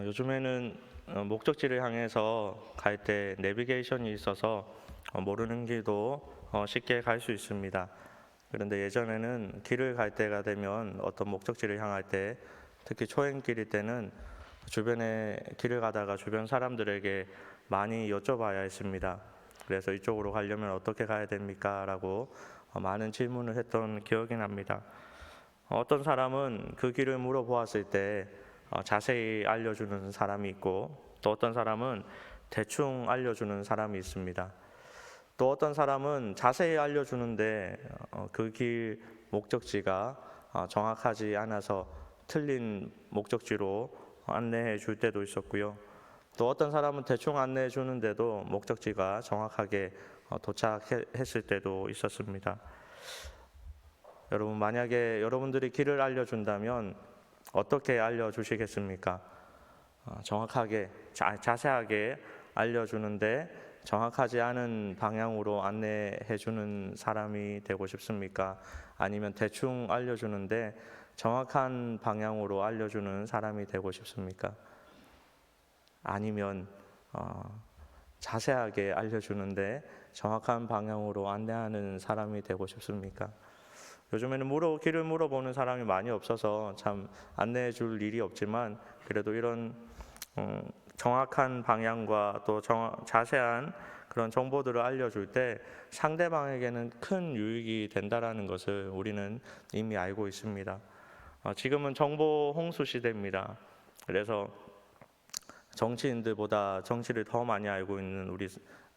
요즘에는 목적지를 향해서 갈 때 내비게이션이 있어서 모르는 길도 쉽게 갈 수 있습니다. 그런데 예전에는 길을 갈 때가 되면 어떤 목적지를 향할 때, 특히 초행길일 때는 주변에 길을 가다가 주변 사람들에게 많이 여쭤봐야 했습니다. 그래서 이쪽으로 가려면 어떻게 가야 됩니까? 라고 많은 질문을 했던 기억이 납니다. 어떤 사람은 그 길을 물어보았을 때 자세히 알려주는 사람이 있고, 또 어떤 사람은 대충 알려주는 사람이 있습니다. 또 어떤 사람은 자세히 알려주는데 그 길 목적지가 정확하지 않아서 틀린 목적지로 안내해 줄 때도 있었고요. 또 어떤 사람은 대충 안내해 주는데도 목적지가 정확하게 도착했을 때도 있었습니다. 여러분, 만약에 여러분들이 길을 알려준다면 어떻게 알려주시겠습니까? 정확하게, 자세하게 알려주는데 정확하지 않은 방향으로 안내해 주는 사람이 되고 싶습니까? 아니면 대충 알려주는데 정확한 방향으로 알려주는 사람이 되고 싶습니까? 아니면 자세하게 알려주는데 정확한 방향으로 안내하는 사람이 되고 싶습니까? 요즘에는 길을 물어보는 사람이 많이 없어서 참 안내해 줄 일이 없지만, 그래도 이런 정확한 방향과 또 자세한 그런 정보들을 알려줄 때 상대방에게는 큰 유익이 된다라는 것을 우리는 이미 알고 있습니다. 지금은 정보 홍수 시대입니다. 그래서 정치인들보다 정치를 더 많이 알고 있는 우리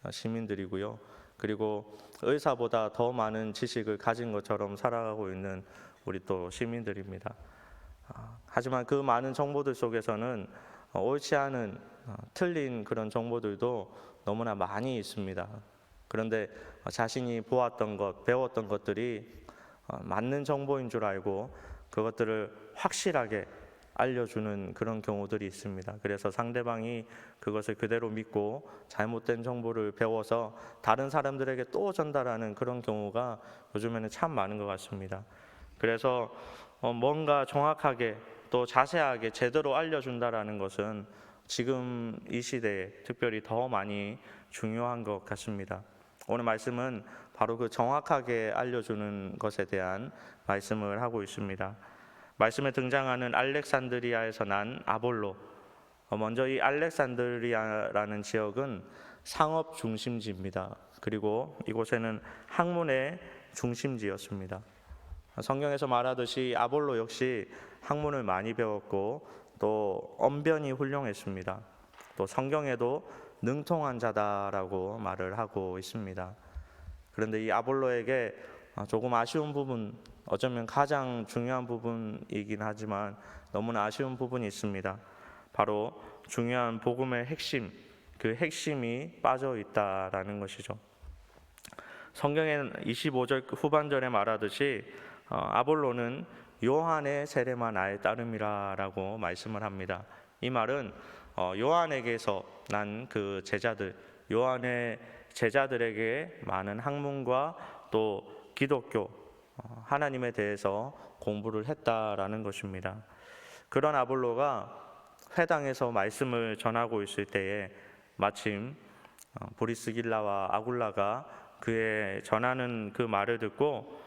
시민들이고요. 그리고 의사보다 더 많은 지식을 가진 것처럼 살아가고 있는 우리 또 시민들입니다. 하지만 그 많은 정보들 속에서는 옳지 않은 틀린 그런 정보들도 너무나 많이 있습니다. 그런데 자신이 보았던 것, 배웠던 것들이 맞는 정보인 줄 알고 그것들을 확실하게 알려주는 그런 경우들이 있습니다. 그래서 상대방이 그것을 그대로 믿고 잘못된 정보를 배워서 다른 사람들에게 또 전달하는 그런 경우가 요즘에는 참 많은 것 같습니다. 그래서 뭔가 정확하게 또 자세하게 제대로 알려준다라는 것은 지금 이 시대에 특별히 더 많이 중요한 것 같습니다. 오늘 말씀은 바로 그 정확하게 알려주는 것에 대한 말씀을 하고 있습니다. 말씀에 등장하는 알렉산드리아에서 난 아볼로. 먼저 이 알렉산드리아라는 지역은 상업 중심지입니다. 그리고 이곳에는 학문의 중심지였습니다. 성경에서 말하듯이 아볼로 역시 학문을 많이 배웠고 또 언변이 훌륭했습니다. 또 성경에도 능통한 자다라고 말을 하고 있습니다. 그런데 이 아볼로에게 조금 아쉬운 부분, 어쩌면 가장 중요한 부분이긴 하지만 너무나 아쉬운 부분이 있습니다. 바로 중요한 복음의 핵심, 그 핵심이 빠져 있다라는 것이죠. 성경의 25절 후반절에 말하듯이 아볼로는 요한의 세례만 아예 따름이라라고 말씀을 합니다. 이 말은 요한에게서 난 그 제자들, 요한의 제자들에게 많은 학문과 또 기독교, 하나님에 대해서 공부를 했다라는 것입니다. 그런 아볼로가 회당에서 말씀을 전하고 있을 때에 마침 브리스길라와 아굴라가 그의 전하는 그 말을 듣고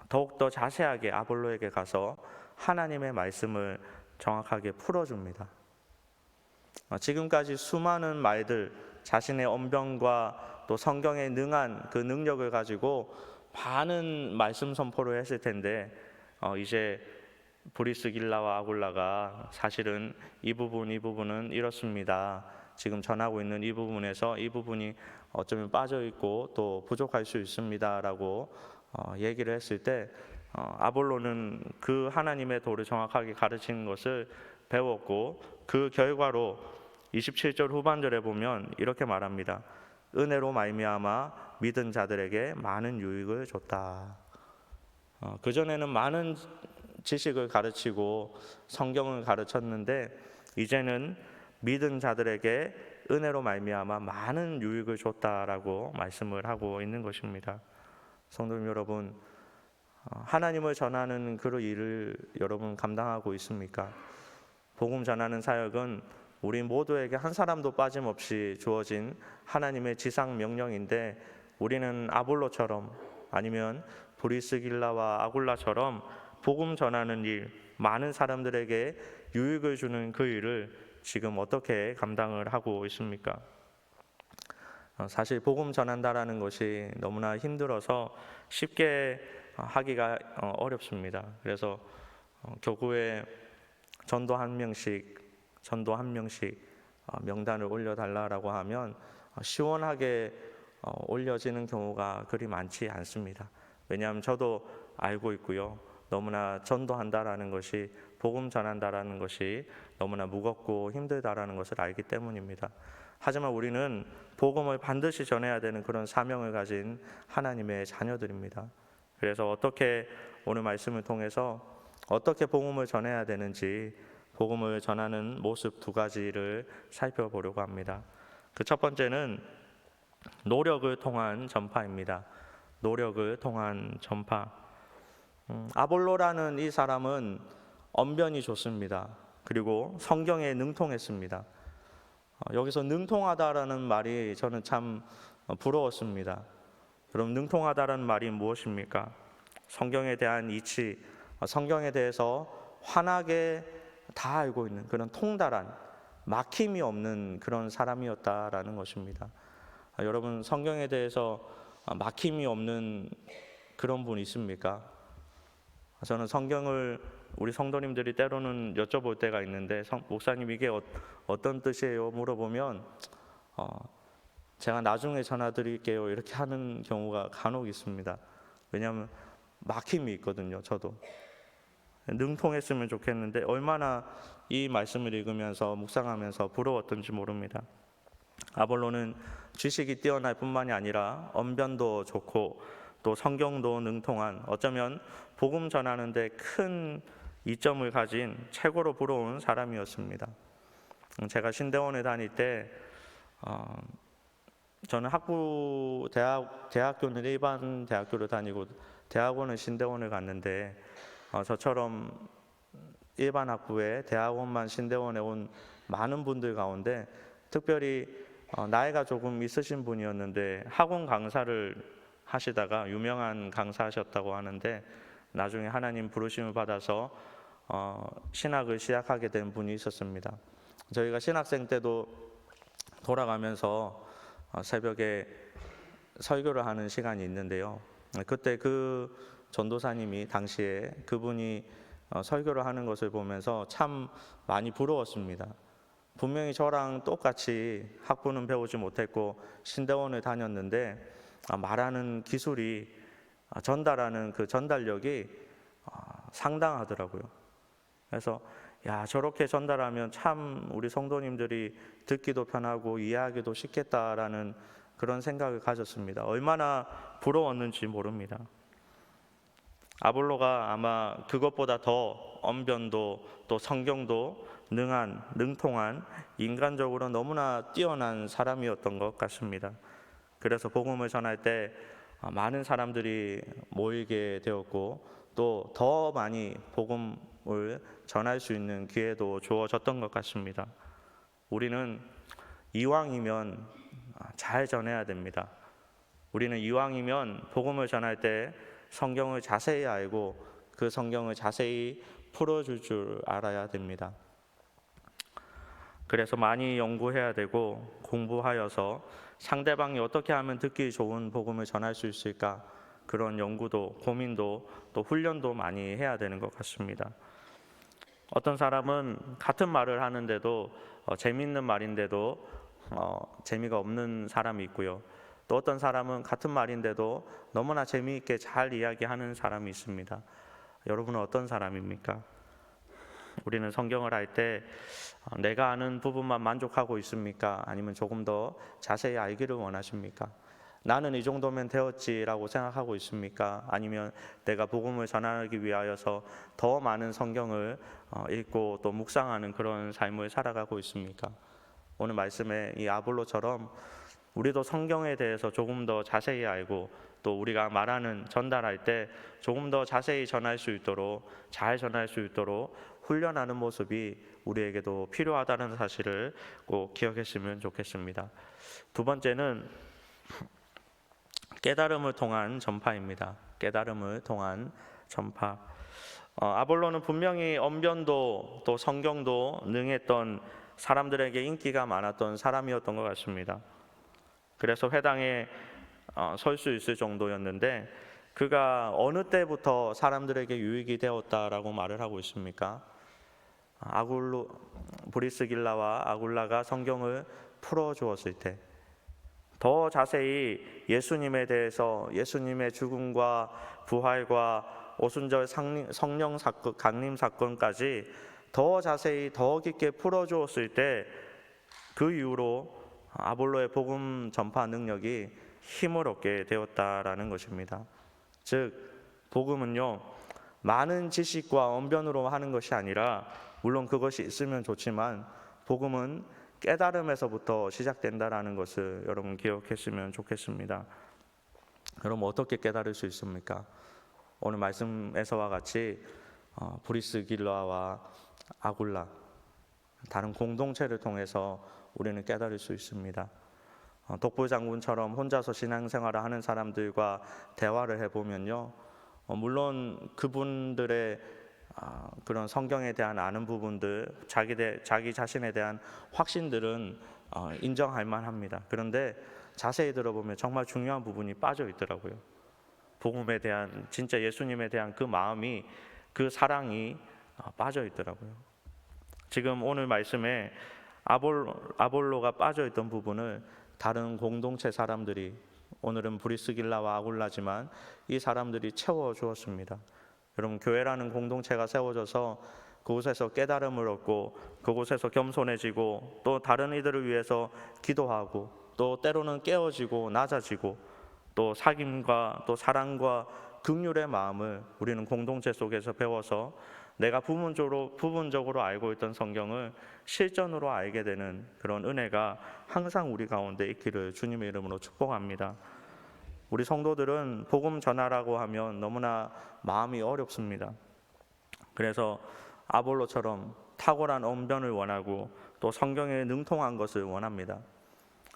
더욱더 자세하게 아볼로에게 가서 하나님의 말씀을 정확하게 풀어줍니다. 지금까지 수많은 말들, 자신의 언변과 또 성경에 능한 그 능력을 가지고 많은 말씀 선포를 했을 텐데 이제 브리스길라와 아굴라가 사실은 이 부분은 이렇습니다. 지금 전하고 있는 이 부분에서 이 부분이 어쩌면 빠져 있고 또 부족할 수 있습니다라고 얘기를 했을 때 아볼로는 그 하나님의 도를 정확하게 가르치는 것을 배웠고 그 결과로 27절 후반절에 보면 이렇게 말합니다. 은혜로 말미암아 믿은 자들에게 많은 유익을 줬다. 그전에는 많은 지식을 가르치고 성경을 가르쳤는데 이제는 믿은 자들에게 은혜로 말미암아 많은 유익을 줬다라고 말씀을 하고 있는 것입니다. 성도님 여러분, 하나님을 전하는 그 일을 여러분 감당하고 있습니까? 복음 전하는 사역은 우리 모두에게 한 사람도 빠짐없이 주어진 하나님의 지상 명령인데, 우리는 아볼로처럼 아니면 브리스길라와 아굴라처럼 복음 전하는 일, 많은 사람들에게 유익을 주는 그 일을 지금 어떻게 감당을 하고 있습니까? 사실 복음 전한다라는 것이 너무나 힘들어서 쉽게 하기가 어렵습니다. 그래서 교구에 전도 한 명씩 명단을 올려달라고 하면 시원하게 올려지는 경우가 그리 많지 않습니다. 왜냐하면 저도 알고 있고요. 너무나 전도한다라는 것이, 복음 전한다라는 것이 너무나 무겁고 힘들다라는 것을 알기 때문입니다. 하지만 우리는 복음을 반드시 전해야 되는 그런 사명을 가진 하나님의 자녀들입니다. 그래서 어떻게 오늘 말씀을 통해서 어떻게 복음을 전해야 되는지, 복음을 전하는 모습 두 가지를 살펴보려고 합니다. 그 첫 번째는 노력을 통한 전파입니다. 노력을 통한 전파. 아볼로라는 이 사람은 언변이 좋습니다. 그리고 성경에 능통했습니다. 여기서 능통하다라는 말이 저는 참 부러웠습니다. 그럼 능통하다라는 말이 무엇입니까? 성경에 대한 이치, 성경에 대해서 환하게 다 알고 있는 그런 통달한, 막힘이 없는 그런 사람이었다라는 것입니다. 여러분, 성경에 대해서 막힘이 없는 그런 분 있습니까? 저는 성경을 우리 성도님들이 때로는 여쭤볼 때가 있는데, 목사님 이게 어떤 뜻이에요? 물어보면 제가 나중에 전화드릴게요 이렇게 하는 경우가 간혹 있습니다. 왜냐하면 막힘이 있거든요. 저도 능통했으면 좋겠는데 얼마나 이 말씀을 읽으면서 묵상하면서 부러웠던지 모릅니다. 아볼로는 지식이 뛰어날 뿐만이 아니라 언변도 좋고 또 성경도 능통한, 어쩌면 복음 전하는데 큰 이점을 가진 최고로 부러운 사람이었습니다. 제가 신대원에 다닐 때 저는 대학교는 일반 대학교를 다니고 대학원은 신대원을 갔는데, 저처럼 일반 학부에 대학원만 신대원에 온 많은 분들 가운데 특별히 나이가 조금 있으신 분이었는데 학원 강사를 하시다가 유명한 강사하셨다고 하는데, 나중에 하나님 부르심을 받아서 신학을 시작하게 된 분이 있었습니다. 저희가 신학생 때도 돌아가면서 새벽에 설교를 하는 시간이 있는데요. 그때 그 전도사님이 당시에 그분이 설교를 하는 것을 보면서 참 많이 부러웠습니다. 분명히 저랑 똑같이 학부는 배우지 못했고 신대원을 다녔는데 말하는 기술이, 전달하는 그 전달력이 상당하더라고요. 그래서 저렇게 전달하면 참 우리 성도님들이 듣기도 편하고 이해하기도 쉽겠다라는 그런 생각을 가졌습니다. 얼마나 부러웠는지 모릅니다. 아볼로가 아마 그것보다 더 언변도 또 성경도 능통한, 인간적으로 너무나 뛰어난 사람이었던 것 같습니다. 그래서 복음을 전할 때 많은 사람들이 모이게 되었고 또 더 많이 복음을 전할 수 있는 기회도 주어졌던 것 같습니다. 우리는 이왕이면 잘 전해야 됩니다. 우리는 이왕이면 복음을 전할 때 성경을 자세히 알고 그 성경을 자세히 풀어줄 줄 알아야 됩니다. 그래서 많이 연구해야 되고 공부하여서 상대방이 어떻게 하면 듣기 좋은 복음을 전할 수 있을까, 그런 연구도 고민도 또 훈련도 많이 해야 되는 것 같습니다. 어떤 사람은 같은 말을 하는데도 재미있는 말인데도 재미가 없는 사람이 있고요. 또 어떤 사람은 같은 말인데도 너무나 재미있게 잘 이야기하는 사람이 있습니다. 여러분은 어떤 사람입니까? 우리는 성경을 할 때 내가 아는 부분만 만족하고 있습니까? 아니면 조금 더 자세히 알기를 원하십니까? 나는 이 정도면 되었지라고 생각하고 있습니까? 아니면 내가 복음을 전하기 위하여서 더 많은 성경을 읽고 또 묵상하는 그런 삶을 살아가고 있습니까? 오늘 말씀에 이 아볼로처럼 우리도 성경에 대해서 조금 더 자세히 알고 또 우리가 말하는 전달할 때 조금 더 자세히 전할 수 있도록, 잘 전할 수 있도록 훈련하는 모습이 우리에게도 필요하다는 사실을 꼭 기억했으면 좋겠습니다. 두 번째는 깨달음을 통한 전파입니다. 깨달음을 통한 전파. 아볼로는 분명히 언변도 또 성경도 능했던 사람들에게 인기가 많았던 사람이었던 것 같습니다. 그래서 회당에 설 수 있을 정도였는데 그가 어느 때부터 사람들에게 유익이 되었다라고 말을 하고 있습니까? 브리스길라와 아굴라가 성경을 풀어주었을 때, 더 자세히 예수님에 대해서, 예수님의 죽음과 부활과 오순절 성령 사건, 강림 사건까지 더 자세히 더 깊게 풀어주었을 때, 그 이후로 아볼로의 복음 전파 능력이 힘을 얻게 되었다라는 것입니다. 즉 복음은요, 많은 지식과 언변으로 하는 것이 아니라, 물론 그것이 있으면 좋지만 복음은 깨달음에서부터 시작된다라는 것을 여러분 기억했으면 좋겠습니다. 여러분 어떻게 깨달을 수 있습니까? 오늘 말씀에서와 같이 브리스길라와 아굴라, 다른 공동체를 통해서 우리는 깨달을 수 있습니다. 독불 장군처럼 혼자서 신앙생활을 하는 사람들과 대화를 해보면요, 물론 그분들의 그런 성경에 대한 아는 부분들, 자기 자신에 대한 확신들은 인정할 만합니다. 그런데 자세히 들어보면 정말 중요한 부분이 빠져 있더라고요. 복음에 대한, 진짜 예수님에 대한 그 마음이, 그 사랑이 빠져 있더라고요. 지금 오늘 말씀에 아볼로가 빠져 있던 부분을 다른 공동체 사람들이, 오늘은 브리스길라와 아굴라지만 이 사람들이 채워 주었습니다. 여러분, 교회라는 공동체가 세워져서 그곳에서 깨달음을 얻고, 그곳에서 겸손해지고, 또 다른 이들을 위해서 기도하고, 또 때로는 깨어지고 낮아지고, 또 사귐과 또 사랑과 긍휼의 마음을 우리는 공동체 속에서 배워서 내가 부분적으로 알고 있던 성경을 실전으로 알게 되는 그런 은혜가 항상 우리 가운데 있기를 주님의 이름으로 축복합니다. 우리 성도들은 복음 전하라고 하면 너무나 마음이 어렵습니다. 그래서 아볼로처럼 탁월한 언변을 원하고 또 성경에 능통한 것을 원합니다.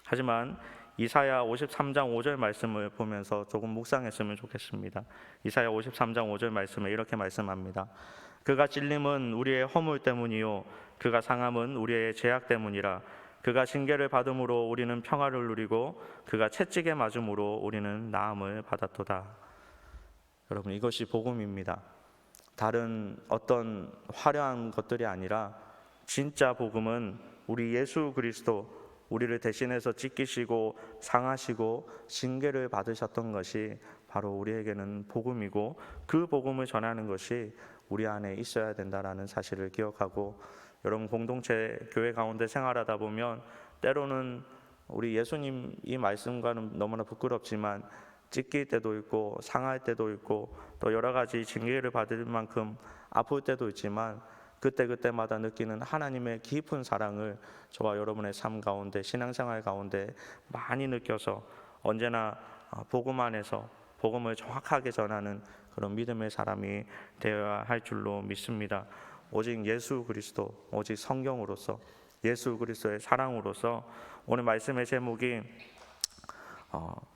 하지만 이사야 53장 5절 말씀을 보면서 조금 묵상했으면 좋겠습니다. 이사야 53장 5절 말씀에 이렇게 말씀합니다. 그가 찔림은 우리의 허물 때문이요 그가 상함은 우리의 죄악 때문이라. 그가 징계를 받음으로 우리는 평화를 누리고 그가 채찍에 맞음으로 우리는 나음을 받았도다. 여러분, 이것이 복음입니다. 다른 어떤 화려한 것들이 아니라 진짜 복음은 우리 예수 그리스도, 우리를 대신해서 찢기시고 상하시고 징계를 받으셨던 것이 바로 우리에게는 복음이고, 그 복음을 전하는 것이 우리 안에 있어야 된다라는 사실을 기억하고, 여러분 공동체 교회 가운데 생활하다 보면 때로는 우리 예수님 이 말씀과는 너무나 부끄럽지만 찢길 때도 있고 상할 때도 있고 또 여러 가지 징계를 받을 만큼 아플 때도 있지만, 그때마다 느끼는 하나님의 깊은 사랑을 저와 여러분의 삶 가운데, 신앙생활 가운데 많이 느껴서 언제나 복음 안에서 복음을 정확하게 전하는 그런 믿음의 사람이 되어야 할 줄로 믿습니다. 오직 예수 그리스도, 오직 성경으로서, 예수 그리스도의 사랑으로서, 오늘 말씀의 제목이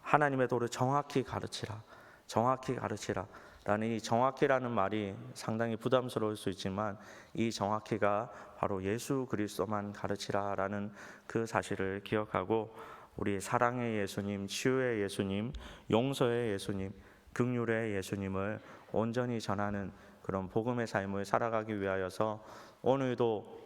하나님의 도를 정확히 가르치라, 정확히 가르치라 라는 이 정확히라는 말이 상당히 부담스러울 수 있지만, 이 정확히가 바로 예수 그리스도만 가르치라 라는 그 사실을 기억하고, 우리 사랑의 예수님, 치유의 예수님, 용서의 예수님, 긍휼의 예수님을 온전히 전하는 그런 복음의 삶을 살아가기 위하여서 오늘도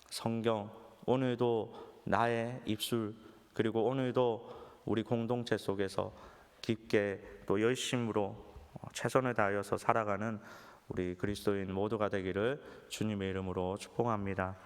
성경, 오늘도 나의 입술, 그리고 오늘도 우리 공동체 속에서 깊게 또 열심으로 최선을 다하여서 살아가는 우리 그리스도인 모두가 되기를 주님의 이름으로 축복합니다.